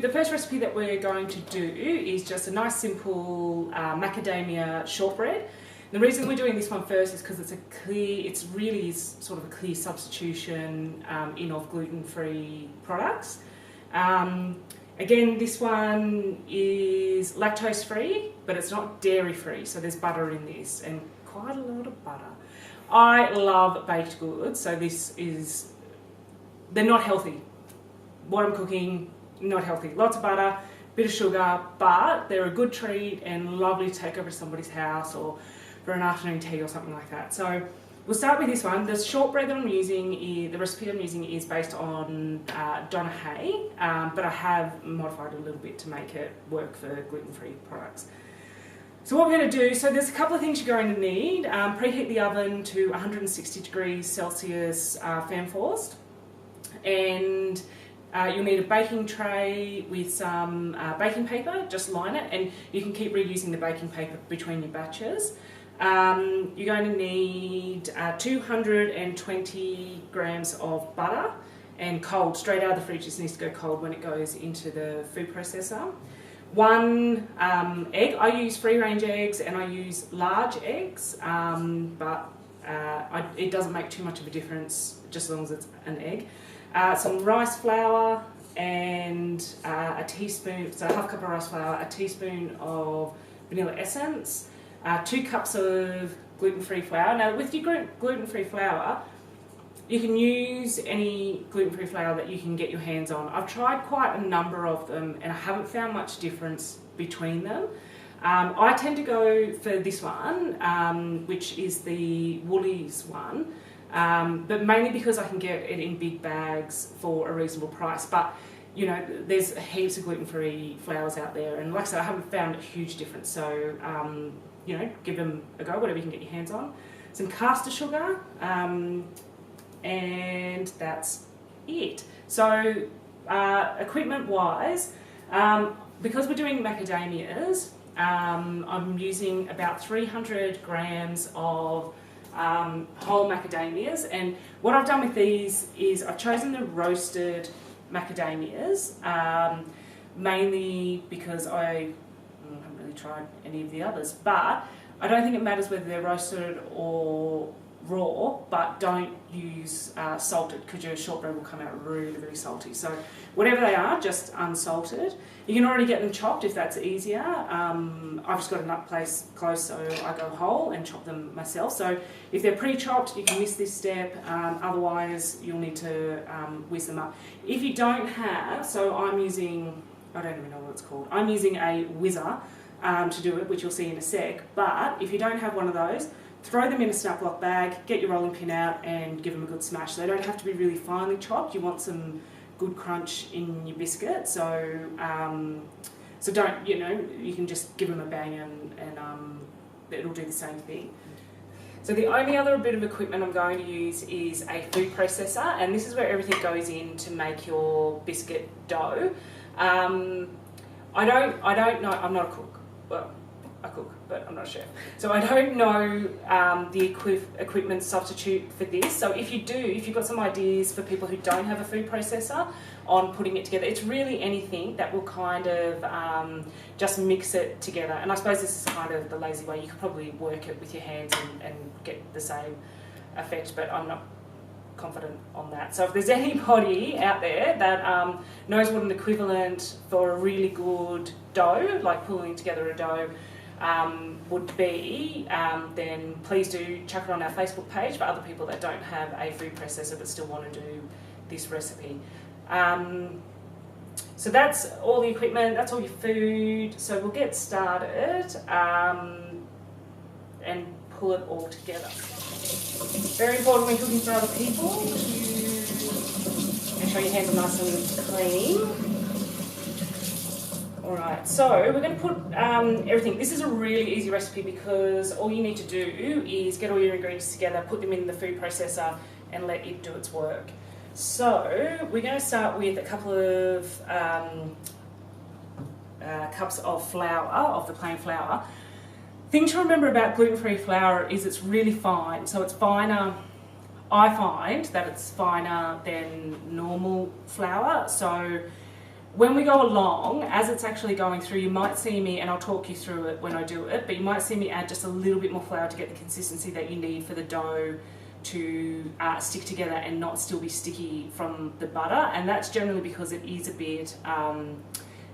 The first recipe that we're going to do is just a nice simple macadamia shortbread. The reason we're doing this one first is because it's really sort of a clear substitution in of gluten-free products. Again, this one is lactose free, but it's not dairy free, so there's butter in this, and quite a lot of butter. I love baked goods, so they're not healthy. What I'm cooking, not healthy. Lots of butter, bit of sugar, but they're a good treat and lovely to take over to somebody's house or for an afternoon tea or something like that. So we'll start with this one. The shortbread that I'm using, the recipe I'm using is based on Donna Hay, but I have modified it a little bit to make it work for gluten-free products. So what we're going to do, so there's a couple of things you're going to need. Preheat the oven to 160 degrees Celsius fan forced, and you'll need a baking tray with some baking paper. Just line it, and you can keep reusing the baking paper between your batches. You're going to need 220 grams of butter, and cold, straight out of the fridge. This needs to go cold when it goes into the food processor. 1 egg. I use free-range eggs and I use large eggs, but it doesn't make too much of a difference just as long as it's an egg. Some rice flour and a teaspoon, so half cup of rice flour, a teaspoon of vanilla essence, 2 cups of gluten-free flour. Now with your gluten-free flour, you can use any gluten-free flour that you can get your hands on. I've tried quite a number of them and I haven't found much difference between them. I tend to go for this one, which is the Woolies one, but mainly because I can get it in big bags for a reasonable price. But you know, there's heaps of gluten-free flours out there, and like I said, I haven't found a huge difference. So you know, give them a go, whatever you can get your hands on. Some caster sugar, and that's it. So equipment-wise, because we're doing macadamias, I'm using about 300 grams of whole macadamias, and what I've done with these is I've chosen the roasted macadamias, mainly because I haven't really tried any of the others, but I don't think it matters whether they're roasted or raw, but don't use salted, because your shortbread will come out really, really salty. So whatever they are, just unsalted. You can already get them chopped if that's easier. I've just got a nut place close, so I go whole and chop them myself. So if they're pre-chopped, you can miss this step. Otherwise, you'll need to whiz them up. If you don't have, so I'm using, I don't even know what it's called. I'm using a whizzer to do it, which you'll see in a sec. But if you don't have one of those, throw them in a snap lock bag, get your rolling pin out and give them a good smash. They don't have to be really finely chopped. You want some good crunch in your biscuit. So so don't, you know, you can just give them a bang and it'll do the same thing. So the only other bit of equipment I'm going to use is a food processor, and this is where everything goes in to make your biscuit dough. I don't know, I'm not a cook. Well, I cook, but I'm not a chef. So I don't know the equipment substitute for this. So if you've got some ideas for people who don't have a food processor on putting it together, it's really anything that will kind of just mix it together. And I suppose this is kind of the lazy way. You could probably work it with your hands and get the same effect, but I'm not confident on that. So if there's anybody out there that knows what an equivalent for a really good dough, like pulling together a dough, would be, then please do chuck it on our Facebook page for other people that don't have a food processor but still want to do this recipe. So that's all the equipment, that's all your food. So we'll get started and pull it all together. Very important when cooking for other people to make sure your hands are nice and clean. Alright, so we're going to put everything. This is a really easy recipe because all you need to do is get all your ingredients together, put them in the food processor and let it do its work. So we're going to start with a couple of cups of flour, of the plain flour. Thing to remember about gluten-free flour is it's really fine, so it's finer. I find that it's finer than normal flour, so when we go along, as it's actually going through, you might see me, and I'll talk you through it when I do it, but you might see me add just a little bit more flour to get the consistency that you need for the dough to stick together and not still be sticky from the butter. And that's generally because it is a bit,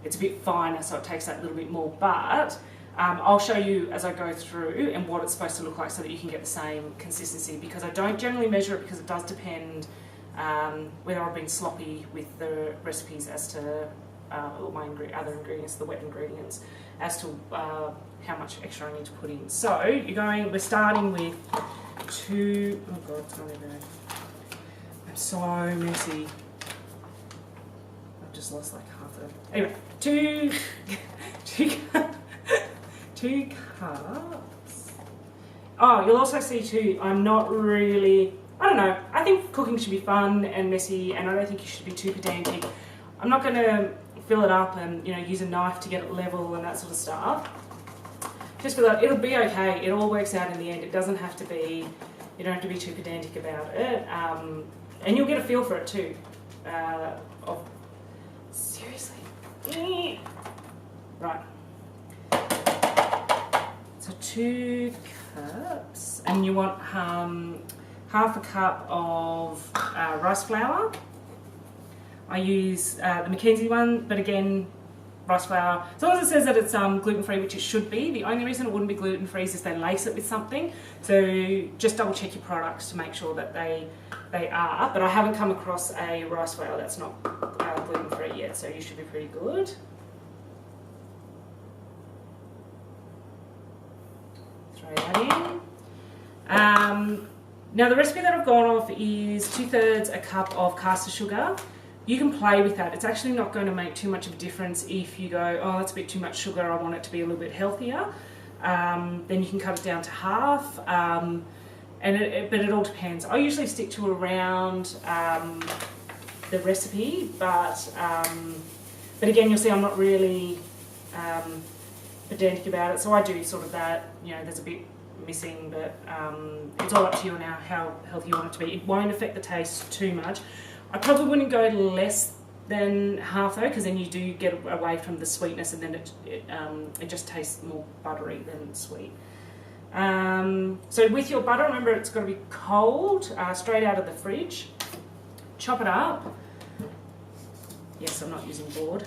it's a bit finer, so it takes that little bit more. But I'll show you as I go through and what it's supposed to look like so that you can get the same consistency, because I don't generally measure it because it does depend whether I've been sloppy with the recipes as to my other ingredients, the wet ingredients, as to how much extra I need to put in. So we're starting with two, oh god, it's not even, I'm so messy. I've just lost like half of it. Anyway, two cups. Oh, you'll also see too, I'm not really, I don't know, I think cooking should be fun and messy, and I don't think you should be too pedantic. I'm not going to fill it up and, you know, use a knife to get it level and that sort of stuff. Just feel like it'll be okay, it all works out in the end. It doesn't have to be, you don't have to be too pedantic about it. And you'll get a feel for it too. Seriously. Right. So 2 cups, and you want half a cup of rice flour. I use the Mackenzie one, but again, rice flour, as long as it says that it's gluten-free, which it should be. The only reason it wouldn't be gluten-free is if they lace it with something. So just double check your products to make sure that they are. But I haven't come across a rice flour that's not gluten-free yet, so you should be pretty good. Throw that in. Now the recipe that I've gone off is 2/3 a cup of caster sugar. You can play with that. It's actually not going to make too much of a difference if you go, oh, that's a bit too much sugar, I want it to be a little bit healthier. Then you can cut it down to half. But it all depends. I usually stick to around the recipe, but again, you'll see I'm not really pedantic about it. So I do sort of that, you know, there's a bit missing, but it's all up to you now how healthy you want it to be. It won't affect the taste too much. I probably wouldn't go less than half though, because then you do get away from the sweetness, and then it just tastes more buttery than sweet. So with your butter, remember it's got to be cold, straight out of the fridge. Chop it up. Yes, I'm not using board.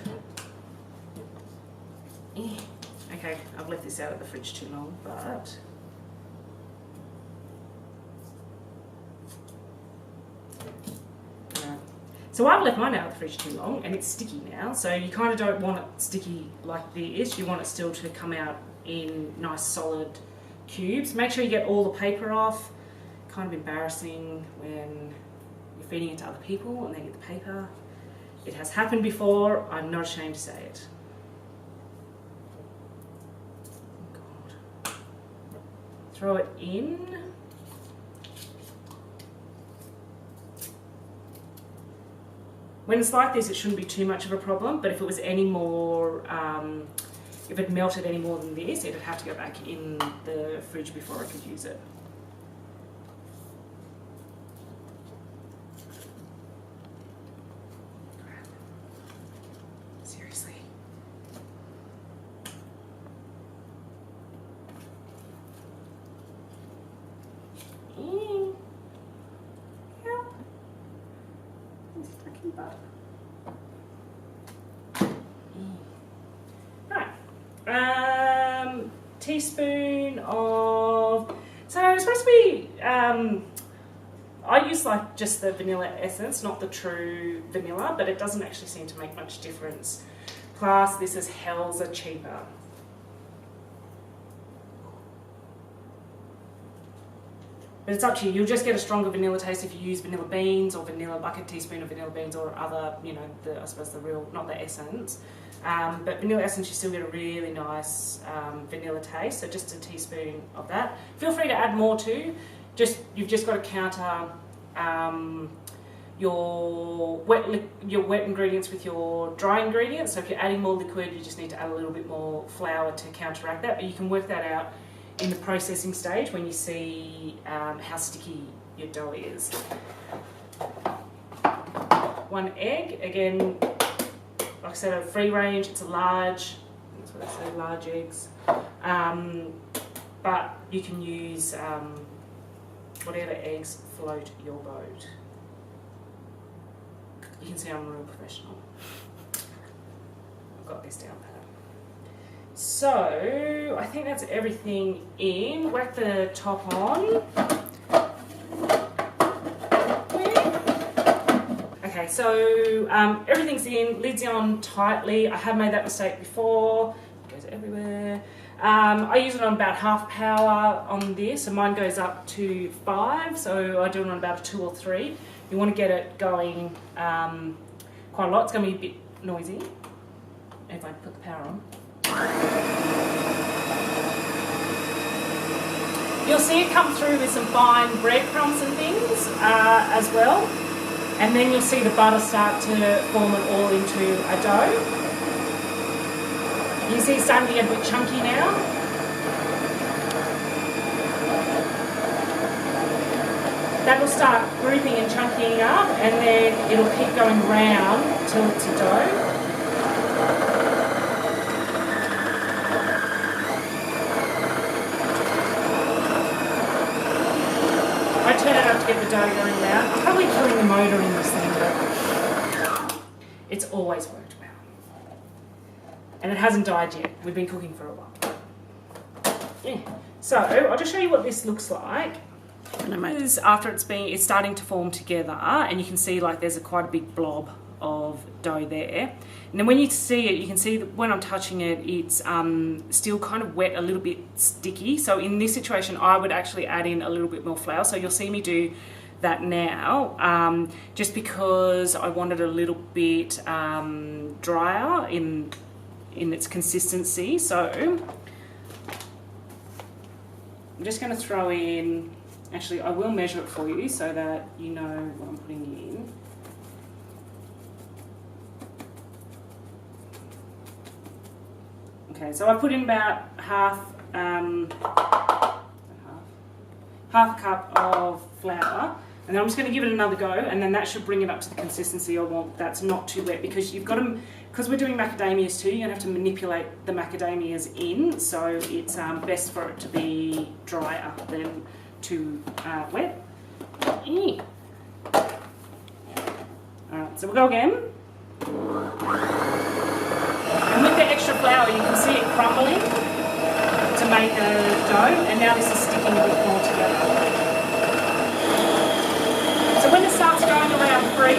Okay, I've left this out of the fridge too long, but so I've left mine out of the fridge too long, and it's sticky now, so you kind of don't want it sticky like this. You want it still to come out in nice solid cubes. Make sure you get all the paper off. Kind of embarrassing when you're feeding it to other people and they get the paper. It has happened before, I'm not ashamed to say it. God. Throw it in. When it's like this, it shouldn't be too much of a problem, but if it was any more, if it melted any more than this, it'd have to go back in the fridge before I could use it. Seriously. Right, teaspoon of, so it's supposed to be, I use like just the vanilla essence, not the true vanilla, but it doesn't actually seem to make much difference. Plus this is hells are cheaper. But it's up to you. You'll just get a stronger vanilla taste if you use vanilla beans or vanilla, like a teaspoon of vanilla beans or other, you know, I suppose the real, not the essence. But vanilla essence, you still get a really nice vanilla taste. So just a teaspoon of that. Feel free to add more too. You've just got to counter your wet ingredients with your dry ingredients. So if you're adding more liquid, you just need to add a little bit more flour to counteract that. But you can work that out in the processing stage when you see how sticky your dough is. 1 egg, again, like I said, a free range. It's a large. That's what I say, large eggs. But you can use whatever eggs float your boat. You can see I'm a real professional. I've got this down pat. So I think that's everything in. Whack the top on. Okay, so everything's in, lid's on tightly. I have made that mistake before. It goes everywhere. I use it on about half power on this, and mine goes up to 5, so I do it on about a 2 or 3. You want to get it going quite a lot. It's going to be a bit noisy if I put the power on. You'll see it come through with some fine breadcrumbs and things as well, and then you'll see the butter start to form it all into a dough. You see it's starting to get a bit chunky now. That will start grouping and chunking up, and then it'll keep going round till it's a dough. I turn it up to get the dough going round. I'm probably killing the motor in this thing, but it's always worked well. And it hasn't died yet. We've been cooking for a while. Yeah. So I'll just show you what this looks like. After it's starting to form together, and you can see like there's quite a big blob of dough there. And then when you see it, you can see that when I'm touching it, it's still kind of wet, a little bit sticky. So in this situation, I would actually add in a little bit more flour. So you'll see me do that now, just because I want it a little bit drier in its consistency. So I'm just going to throw in, actually I will measure it for you so that you know what I'm putting in. Okay, so I put in about half a cup of flour, and then I'm just going to give it another go, and then that should bring it up to the consistency I want. That's not too wet, because you've got to, because we're doing macadamias too, you're going to have to manipulate the macadamias in, so it's best for it to be drier than too wet. Alright, so we'll go again. And with the extra flour, you can see it crumbling to make a dough, and now this is sticking a bit more together. So when it starts going around 3,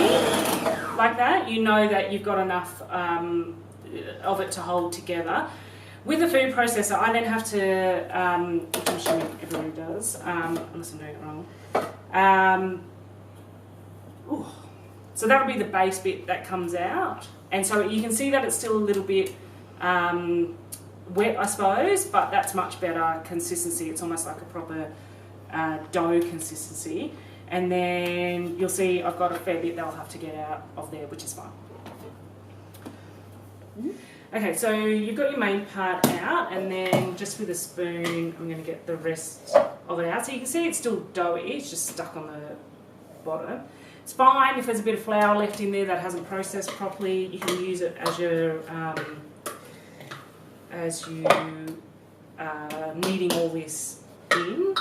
like that, you know that you've got enough of it to hold together. With the food processor, I then have to, which I'm assuming everybody does, unless I'm doing it wrong. So that'll be the base bit that comes out. And so you can see that it's still a little bit wet, I suppose, but that's much better consistency. It's almost like a proper dough consistency. And then you'll see I've got a fair bit that I'll have to get out of there, which is fine. Okay, so you've got your main part out, and then just with a spoon, I'm going to get the rest of it out. So you can see it's still doughy, it's just stuck on the bottom. It's fine if there's a bit of flour left in there that hasn't processed properly. You can use it as you're kneading all this in.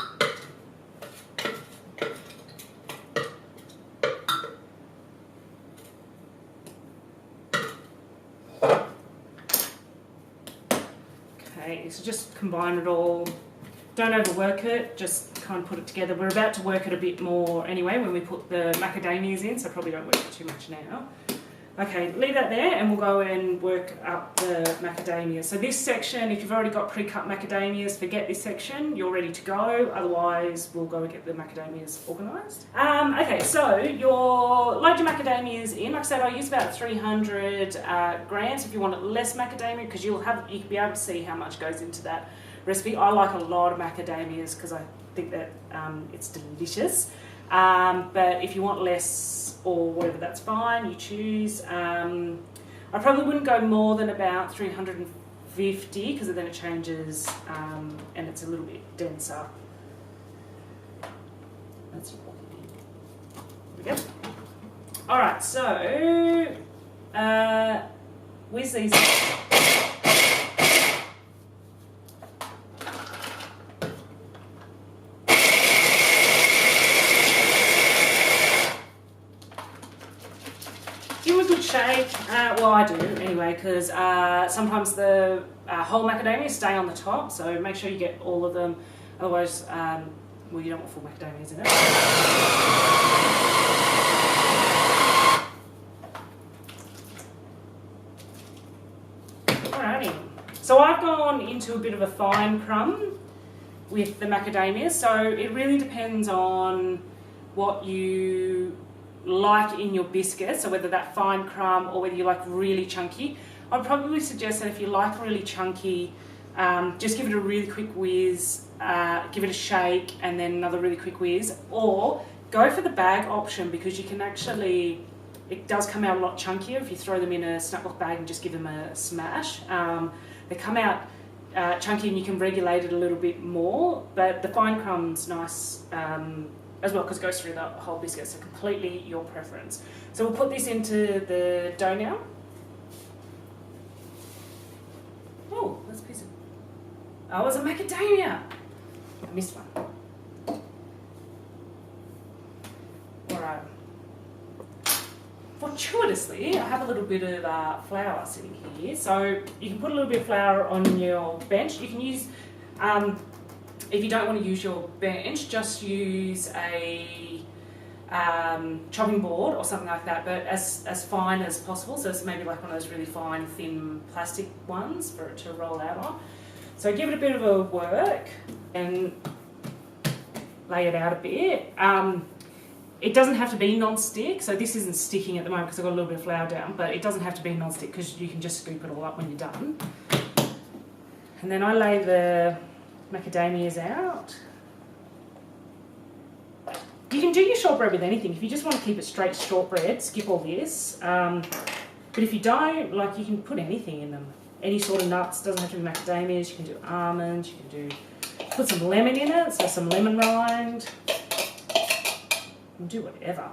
Okay, so just combine it all. Don't overwork it, just kind of put it together. We're about to work it a bit more anyway when we put the macadamias in, so probably don't work it too much now. Okay, leave that there, and we'll go and work up the macadamias. So this section, if you've already got pre-cut macadamias, forget this section, you're ready to go. Otherwise, we'll go and get the macadamias organised. Okay, so load your macadamias in. Like I said, I use about 300 grams if you want less macadamia, because you can be able to see how much goes into that recipe. I like a lot of macadamias because I think that it's delicious. But if you want less or whatever, that's fine, you choose. I probably wouldn't go more than about 350, because then it changes and it's a little bit denser. That's there we go. Alright, so whiz these. Give them a good shake. Well, I do anyway, because sometimes the whole macadamias stay on the top, so make sure you get all of them. Otherwise, well, you don't want full macadamias in it. Alrighty. So I've gone into a bit of a fine crumb with the macadamias, so it really depends on what you like in your biscuit, so whether that fine crumb or whether you like really chunky. I'd probably suggest that if you like really chunky, just give it a really quick whiz, give it a shake and then another really quick whiz, or go for the bag option, because you can actually, it does come out a lot chunkier if you throw them in a snap-lock bag and just give them a smash. They come out chunky and you can regulate it a little bit more, but the fine crumb's nice as well, because it goes through the whole biscuit, so completely your preference. So we'll put this into the dough now. Oh, that's a piece of... Oh, it was a macadamia! I missed one. Alright. Fortuitously, I have a little bit of flour sitting here, so you can put a little bit of flour on your bench. You can use... if you don't want to use your bench, just use a chopping board or something like that, but as fine as possible. So it's maybe like one of those really fine, thin plastic ones for it to roll out on. So give it a bit of a work and lay it out a bit. It doesn't have to be non-stick, so this isn't sticking at the moment because I've got a little bit of flour down, but it doesn't have to be non-stick because you can just scoop it all up when you're done. And then I lay the macadamias out. You can do your shortbread with anything. If you just want to keep it straight shortbread, skip all this. But if you don't, like, you can put anything in them. Any sort of nuts, doesn't have to be macadamias. You can do almonds, you can do, put some lemon in it, so some lemon rind. You can do whatever.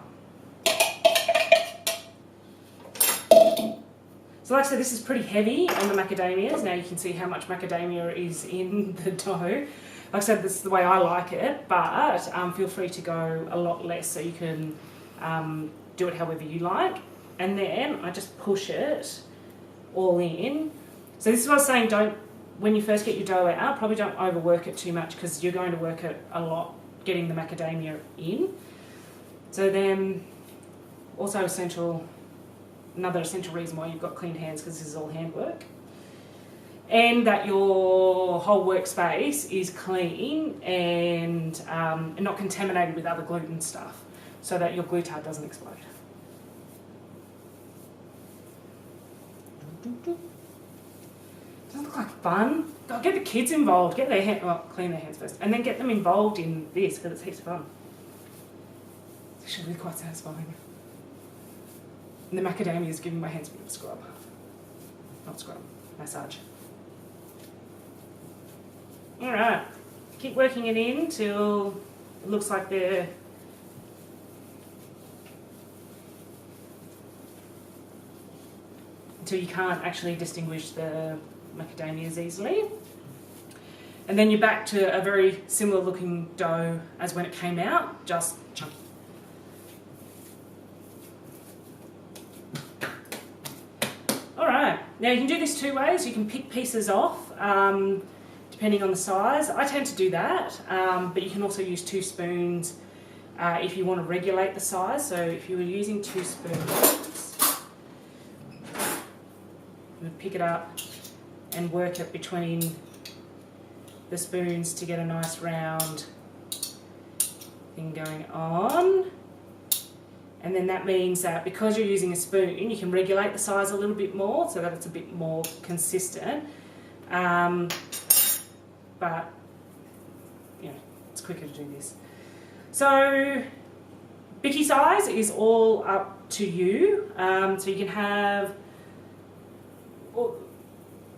So like I said, this is pretty heavy on the macadamias. Now you can see how much macadamia is in the dough. Like I said, this is the way I like it, but feel free to go a lot less, so you can do it however you like. And then I just push it all in. So this is what I was saying, when you first get your dough out, probably don't overwork it too much, because you're going to work it a lot getting the macadamia in. So then, also another essential reason why you've got clean hands, because this is all handwork, and that your whole workspace is clean and not contaminated with other gluten stuff, so that your glutard doesn't explode. Doesn't look like fun? Go get the kids involved. Get their hand, well, clean their hands first, and then get them involved in this, because it's heaps of fun. It's actually really quite satisfying. And the macadamia is giving my hands a bit of a scrub. Not scrub, massage. Alright, keep working it in till it looks like they're until you can't actually distinguish the macadamias easily. And then you're back to a very similar looking dough as when it came out, just chunky. Alright, now you can do this two ways. You can pick pieces off depending on the size. I tend to do that, but you can also use 2 spoons if you want to regulate the size. So if you were using 2 spoons, you would pick it up and work it between the spoons to get a nice round thing going on. And then that means that because you're using a spoon, you can regulate the size a little bit more so that it's a bit more consistent. But, you know, it's quicker to do this. So, bicky size is all up to you. So you can have,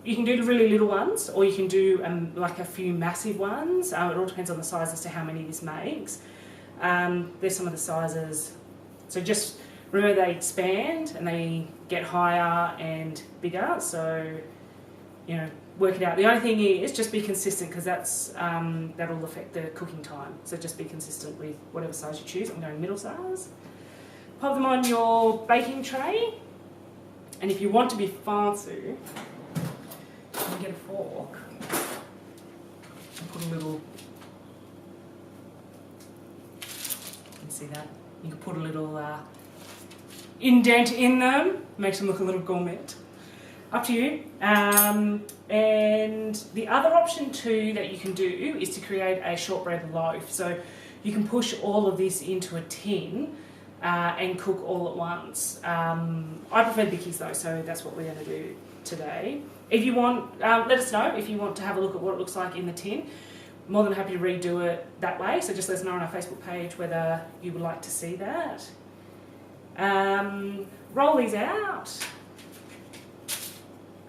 you can do the really little ones, or you can do like a few massive ones. It all depends on the size as to how many this makes. There's some of the sizes. So just remember they expand and they get higher and bigger, so work it out. The only thing is just be consistent, because that'll affect the cooking time. So just be consistent with whatever size you choose. I'm going middle size. Pop them on your baking tray, and if you want to be fancy, you can get a fork and put a little. You can see that. You can put a little indent in them. Makes them look a little gourmet. Up to you. And the other option too that you can do is to create a shortbread loaf. So you can push all of this into a tin and cook all at once. I prefer bickies though, so that's what we're going to do today. If you want, let us know if you want to have a look at what it looks like in the tin. More than happy to redo it that way, so just let us know on our Facebook page whether you would like to see that. Roll these out.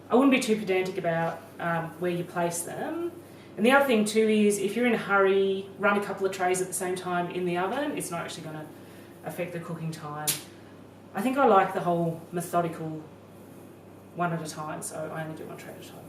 I wouldn't be too pedantic about where you place them. And the other thing too is, if you're in a hurry, run a couple of trays at the same time in the oven. It's not actually going to affect the cooking time. I think I like the whole methodical one at a time, so I only do one tray at a time.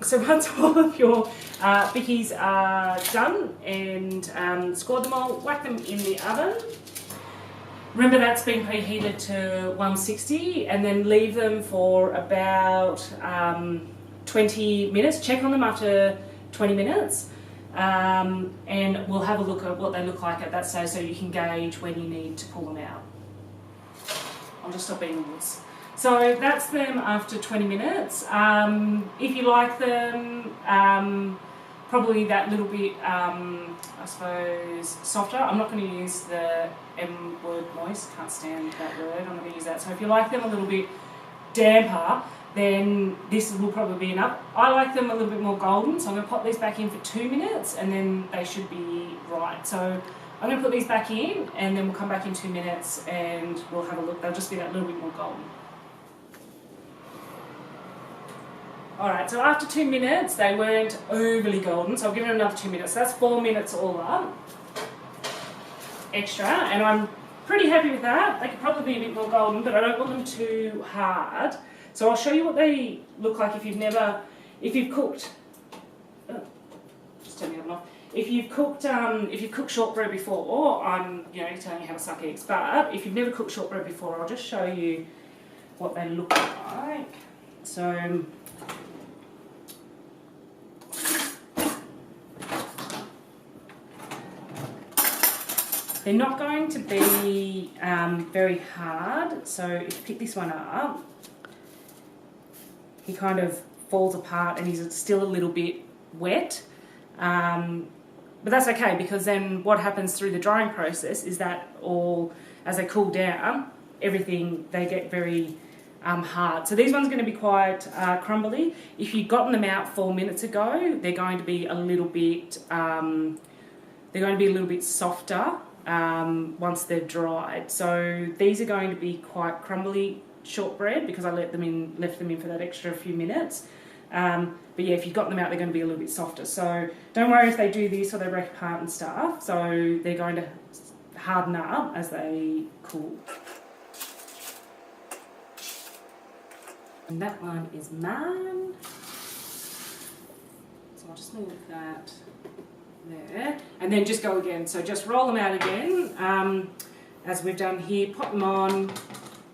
So once all of your bickies are done and scored them all, whack them in the oven. Remember that's been preheated to 160, and then leave them for about 20 minutes. Check on them after 20 minutes and we'll have a look at what they look like at that stage, so you can gauge when you need to pull them out. I'll just stop eating this. So that's them after 20 minutes. If you like them, probably that little bit, I suppose, softer. I'm not going to use the M word, moist, can't stand that word, I'm not going to use that. So if you like them a little bit damper, then this will probably be enough. I like them a little bit more golden, so I'm going to pop these back in for 2 minutes and then they should be right. So I'm going to put these back in and then we'll come back in 2 minutes and we'll have a look. They'll just be that little bit more golden. Alright, so after 2 minutes, they weren't overly golden, so I'll give it another 2 minutes. So that's 4 minutes all up, extra, and I'm pretty happy with that. They could probably be a bit more golden, but I don't want them too hard. So I'll show you what they look like if you've cooked, just turn the oven off. If you've cooked shortbread before, I'm telling you how to suck eggs. But if you've never cooked shortbread before, I'll just show you what they look like. So they're not going to be very hard. So if you pick this one up, he kind of falls apart and he's still a little bit wet. But that's okay, because then what happens through the drying process is that as they cool down, they get very hard. So these ones are going to be quite crumbly. If you'd gotten them out 4 minutes ago, they're going to be a little bit softer once they're dried. So these are going to be quite crumbly shortbread because I left them in for that extra few minutes. But yeah, if you've got them out, they're going to be a little bit softer. So don't worry if they do this or they break apart and stuff. So they're going to harden up as they cool. And that one is mine. So I'll just move that there. And then just go again. So just roll them out again, as we've done here. Pop them on,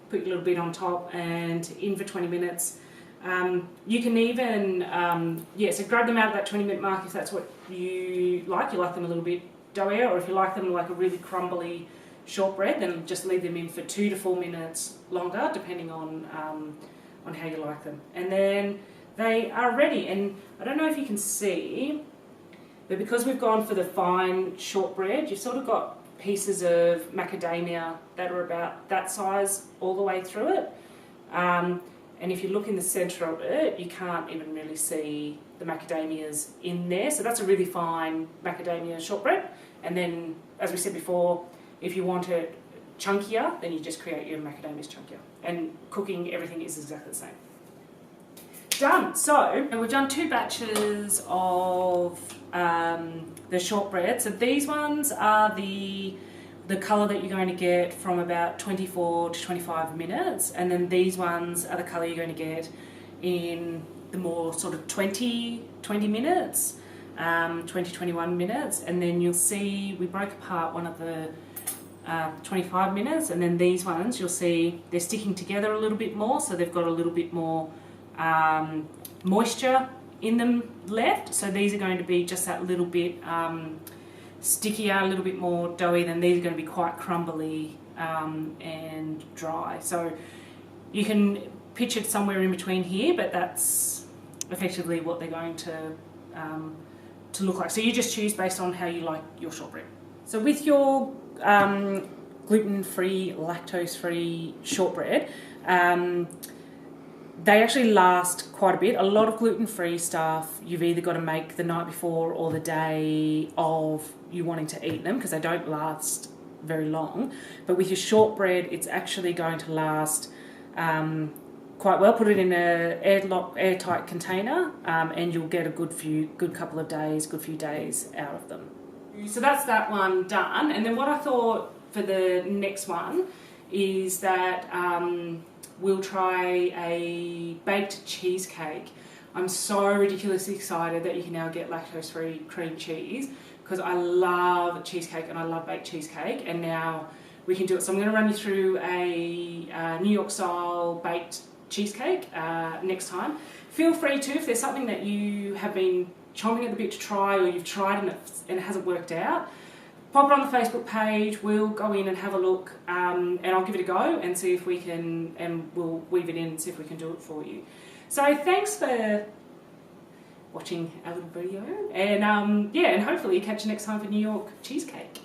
put your little bit on top and in for 20 minutes. You can even, so grab them out at that 20-minute mark if that's what you like. You like them a little bit doughier, or if you like them like a really crumbly shortbread, then just leave them in for 2 to 4 minutes longer, depending on how you like them. And then they are ready. And I don't know if you can see, but because we've gone for the fine shortbread, you've sort of got pieces of macadamia that are about that size all the way through it. And if you look in the centre of it, you can't even really see the macadamias in there. So that's a really fine macadamia shortbread. And then, as we said before, if you want it chunkier, then you just create your macadamias chunkier. And cooking, everything is exactly the same. done. So we've done 2 batches of the shortbread. So these ones are the colour that you're going to get from about 24 to 25 minutes, and then these ones are the colour you're going to get in the more sort of 20 minutes, 21 minutes, and then you'll see we broke apart one of the 25 minutes, and then these ones you'll see they're sticking together a little bit more, so they've got a little bit more moisture in them left. So these are going to be just that little bit stickier, a little bit more doughy. Then these are going to be quite crumbly and dry. So you can pitch it somewhere in between here, but that's effectively what they're going to look like. So you just choose based on how you like your shortbread. So with your gluten-free, lactose-free shortbread, they actually last quite a bit. A lot of gluten-free stuff you've either got to make the night before or the day of you wanting to eat them, because they don't last very long. But with your shortbread, it's actually going to last quite well. Put it in an airtight container, and you'll get a good few days out of them. So that's that one done. And then what I thought for the next one is that we'll try a baked cheesecake. I'm so ridiculously excited that you can now get lactose-free cream cheese, because I love cheesecake and I love baked cheesecake, and now we can do it. So I'm going to run you through a New York style baked cheesecake next time. Feel free to, if there's something that you have been chomping at the bit to try, or you've tried and it hasn't worked out, pop it on the Facebook page. We'll go in and have a look, and I'll give it a go and see if we can, and we'll weave it in and see if we can do it for you. So thanks for watching our little video, and and hopefully catch you next time for New York cheesecake.